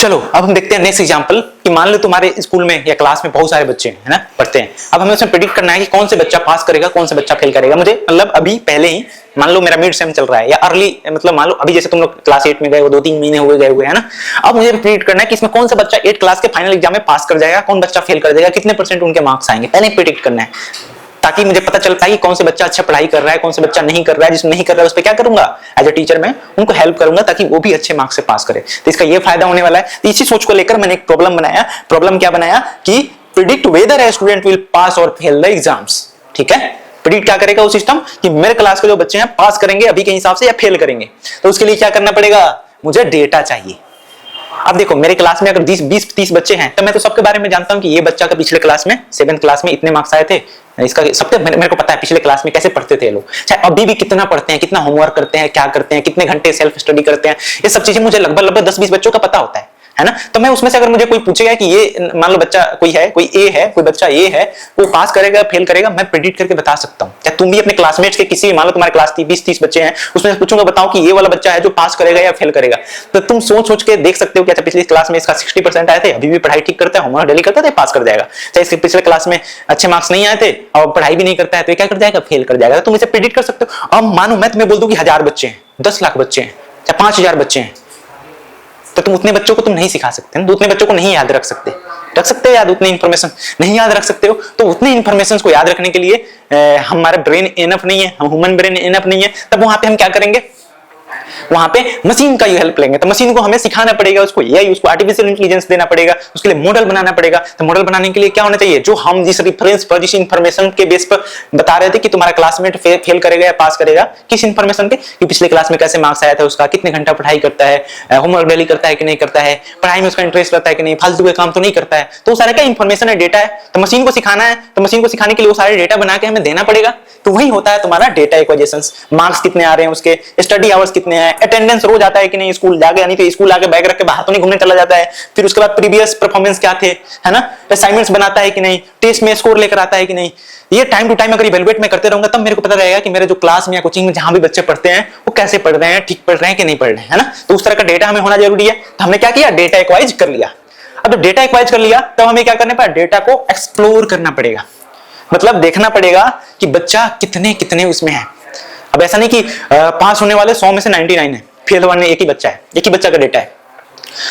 चलो अब हम देखते हैं नेक्स्ट एग्जांपल कि मान लो तुम्हारे स्कूल में या क्लास में बहुत सारे बच्चे हैं, है ना, पढ़ते हैं। अब हमें उसमें प्रेडिक्ट करना है कि कौन से बच्चा पास करेगा, कौन सा बच्चा फेल करेगा। मुझे मतलब अभी पहले ही मान लो मेरा मिड सेम चल रहा है या अर्ली, मतलब मान लो अभी जैसे तुम लोग क्लास 8 में गए हो, 2-3 महीने हुए गए हुए, है ना। अब मुझे प्रेडिक्ट करना है कि इसमें कौन सा बच्चा 8 क्लास के फाइनल एग्जाम में पास कर जाएगा, कौन बच्चा फेल कर जाएगा, कितने % उनके मार्क्स आएंगे, पहले प्रेडिक्ट करना है, ताकि मुझे पता चल पाए कि कौन से बच्चा अच्छा पढ़ाई कर रहा है, कौन से बच्चा नहीं कर रहा है। जिसमें नहीं कर रहा है उस पर क्या करूंगा, एज ए टीचर मैं उनको हेल्प करूंगा ताकि वो भी अच्छे मार्क्स से पास करे। तो इसका ये फायदा होने वाला है। तो इसी सोच को लेकर मैंने एक प्रॉब्लम बनाया। प्रॉब्लम क्या बनाया कि predict whether a student will pass और फेल द एग्जाम्स। ठीक है, प्रिडिक्ट क्या करेगा वो सिस्टम कि मेरे क्लास के जो बच्चे हैं पास करेंगे अभी के हिसाब से या फेल करेंगे। तो उसके लिए क्या करना पड़ेगा, मुझे डेटा चाहिए। अब देखो मेरे क्लास में अगर 20-30 बच्चे हैं तो मैं तो सबके बारे में जानता हूं कि ये बच्चा का पिछले क्लास में 7th क्लास में इतने मार्क्स आए थे, इसका सबके मेरे को पता है पिछले क्लास में कैसे पढ़ते थे लोग, चाहे अभी भी कितना पढ़ते हैं, कितना होमवर्क करते हैं, क्या करते हैं, कितने घंटे सेल्फ स्टडी करते हैं, ये सब चीजें मुझे लगभग 10-20 बच्चों का पता होता है ना। तो मैं उसमें से अगर मुझे कोई पूछेगा कि ये मान लो बच्चा कोई है, कोई ए है, कोई बच्चा ए है, वो पास करेगा फेल करेगा, मैं प्रेडिक्ट करके बता सकता हूं। क्या तुम भी अपने क्लासमेट्स के किसी, मान लो तुम्हारे क्लास 20-30 बच्चे हैं, उसमें से पूछूंगा बताओ कि ये वाला बच्चा है जो पास करेगा या फेल करेगा, तो तुम सोच के देख सकते हो कि अच्छा पिछली क्लास में इसका 60% आए थे, अभी भी पढ़ाई ठीक करता है, होमवर्क डेली करता है, पास कर जाएगा। चाहे इसके पिछले क्लास में अच्छे मार्क्स नहीं आए थे और पढ़ाई भी नहीं करता है तो क्या कर जाएगा, फेल कर जाएगा। तुम इसे प्रेडिक्ट कर सकते हो। अब मानो मैं तुम्हें बोल दूं कि 1000 बच्चे हैं, 10 लाख बच्चे हैं, चाहे 5000 बच्चे हैं, तो तुम उतने बच्चों को तुम नहीं सिखा सकते, उतने बच्चों को नहीं याद रख सकते याद, उतनी इंफॉर्मेशन नहीं याद रख सकते हो। तो उतने इंफॉर्मेशन को याद रखने के लिए हमारा ब्रेन इनफ नहीं है, हम ह्यूमन ब्रेन इनफ नहीं है। तब वहां पे हम क्या करेंगे, वहां पे मशीन का हेल्प लेंगे। तो मशीन को हमें सिखाना पड़ेगा, उसको एआई, उसको आर्टिफिशियल इंटेलिजेंस देना पड़ेगा, उसके लिए मॉडल बनाना पड़ेगा। तो मॉडल बनाने के लिए क्या होना चाहिए, जो हम जिस रेफरेंस पर, जिस इंफॉर्मेशन के बेस पर बता रहे थे कि तुम्हारा क्लासमेट फेल करेगा या पास करेगा, किस इंफॉर्मेशन पे, कि पिछले क्लास में कैसे मार्क्स आया था उसका, कितने घंटा पढ़ाई करता है, होमवर्क डेली करता है कि नहीं करता है, पढ़ाई में उसका इंटरेस्ट रहता है कि नहीं, फालतू के काम तो नहीं करता है। तो सारा क्या इंफॉर्मेशन है, डेटा है। तो मशीन को सिखाना है, तो मशीन को सिखाने के लिए वो सारे डेटा बना के हमें देना पड़ेगा। तो वही होता है तुम्हारा डेटा एक्विजिशंस। मार्क्स कितने आ रहे हैं उसके, स्टडी आवर्स कितने हैं, अटेंडेंस रोज आता है कि नहीं स्कूल जाके, यानी तो स्कूल आके बैग रख के बाहर तो नहीं घूमने चला जाता है। फिर उसके बाद प्रीवियस परफॉर्मेंस क्या थे, है ना, असाइनमेंट्स बनाता है कि नहीं, टेस्ट में स्कोर लेकर आता है कि नहीं। ये टाइम टू टाइम अगर इवैल्यूएट मैं करते रहूंगा तब मेरे को पता रहेगा कि मेरे जो क्लास में या कोचिंग में जहां भी बच्चे पढ़ते हैं वो कैसे पढ़ रहे हैं, ठीक पढ़ रहे हैं कि नहीं पढ़ रहे हैं, है ना। तो उस तरह का डेटा हमें होना जरूरी है। तो हमने क्या किया, डेटा एक्वाइज कर लिया। अब डेटा एक्वाइज कर लिया तब हमें क्या करना पड़ेगा, डेटा को एक्सप्लोर करना पड़ेगा, मतलब देखना पड़ेगा कि बच्चा कितने कितने उसमें है। अब ऐसा नहीं कि पास होने वाले 100 में से 99 है, फेल होने एक ही बच्चा है, एक ही बच्चा का डेटा है,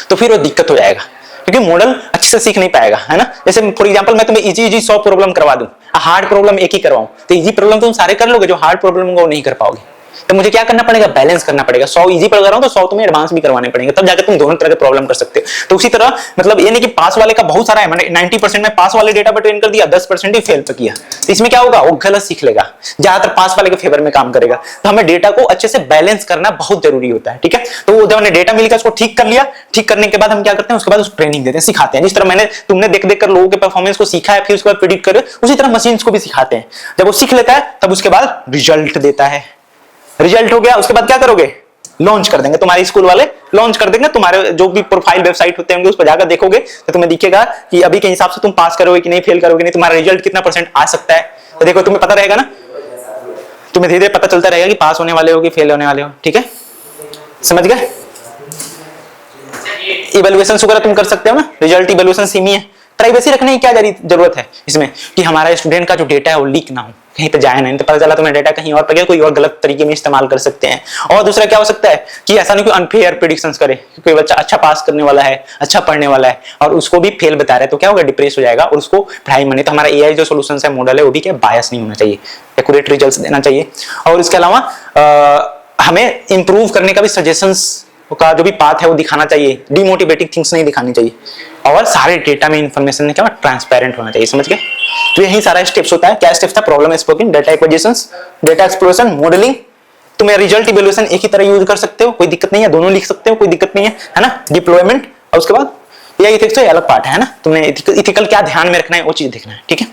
तो फिर वो दिक्कत हो जाएगा, क्योंकि मॉडल अच्छे से सीख नहीं पाएगा, है ना। जैसे फॉर एग्जांपल मैं तुम्हें इजी 100 प्रॉब्लम करवा दूं, हार्ड प्रॉब्लम एक ही करवाऊं, तो इजी प्रॉब्लम तुम सारे कर लोगे, जो हार्ड प्रॉब्लम वो नहीं कर पाओगे। तो मुझे क्या करना पड़ेगा, बैलेंस करना पड़ेगा। 100 इजी पढ़ रहा हूं तो 100 तुम्हें एडवांस भी करवाने पड़ेंगे, तब जाकर तुम दोनों तरह के प्रॉब्लम कर सकते हो। तो उसी तरह मतलब ये नहीं कि पास वाले का बहुत सारा है, मैंने 90% में पास वाले डेटा पर ट्रेन कर दिया, 10% ही फेल पर किया, तो इसमें क्या होगा, वो गलत सीख लेगा, ज्यादातर पास वाले के फेवर में काम करेगा। तो हमें डेटा को अच्छे से बैलेंस करना बहुत जरूरी होता है, ठीक है। तो जब हमने डेटा मिलकर उसको ठीक कर लिया, ठीक करने के बाद हम क्या करते हैं, उसके बाद उसको ट्रेनिंग देते हैं, सिखाते हैं। जिस तरह मैंने तुमने देख कर लोगों के परफॉर्मेंस को सीखा है, फिर उसके बाद प्रेडिक्ट करे, उसी तरह मशीन्स को भी सिखाते हैं। जब वो सीख लेता है तब उसके बाद रिजल्ट देता है। रिजल्ट हो गया, उसके बाद क्या करोगे, लॉन्च कर देंगे, तुम्हारे स्कूल वाले लॉन्च कर देंगे। तुम्हारे जो भी प्रोफाइल वेबसाइट होते होंगे उस पर जाकर देखोगे तो तुम्हें दिखेगा कि अभी के हिसाब से तुम पास करोगे कि नहीं, फेल करोगे नहीं, तुम्हारा रिजल्ट कितना % आ सकता है। तो देखो तुम्हें पता रहेगा ना, तुम्हें धीरे धीरे पता चलता रहेगा कि पास होने वाले हो कि फेल होने वाले हो, ठीक है, समझ गए। इवैल्यूएशन वगैरह तुम कर सकते हो ना, रिजल्ट इवैल्यूएशन सेम ही है। प्राइवेसी रखने की क्या जरूरत है इसमें, कि हमारा स्टूडेंट का जो डेटा है वो लीक ना हो, कहीं पे जाए नहीं, तो पता चला तुम्हें डेटा कहीं और पे गया, कोई और गलत तरीके में इस्तेमाल कर सकते हैं। और दूसरा क्या हो सकता है कि ऐसा नहीं कोई अनफेयर प्रेडिक्शंस करे, कोई बच्चा अच्छा पास करने वाला है, अच्छा पढ़ने वाला है और उसको भी फेल बता रहे हैं, तो क्या होगा, डिप्रेस हो जाएगा और उसको पढ़ाई में नहीं। तो हमारा एआई जो सॉल्यूशन है, मॉडल है, वो भी क्या बायस नहीं होना चाहिए, एक्यूरेट रिजल्ट्स देना चाहिए। और इसके अलावा हमें इंप्रूव करने का भी सजेशंस का जो भी पाथ है वो दिखाना चाहिए, डिमोटिवेटिंग थिंग्स नहीं दिखानी चाहिए। और सारे डेटा में इंफॉर्मेशन क्या ट्रांसपेरेंट होना चाहिए, समझ गए। तो यही सारा स्टेप्स होता है। क्या स्टेप्स था, problem स्पोकिंग, data acquisitions, data exploration, modelling. तुम रिजल्ट इवैल्यूएशन एक ही तरह यूज कर सकते हो, कोई दिक्कत नहीं है, दोनों लिख सकते हो, कोई दिक्कत नहीं है ना। डिप्लॉयमेंट और उसके बाद ये इथिक्स तो अलग पार्ट है ना, तुमने इथिकल क्या ध्यान में रखना है वो चीज देखना है, ठीक है।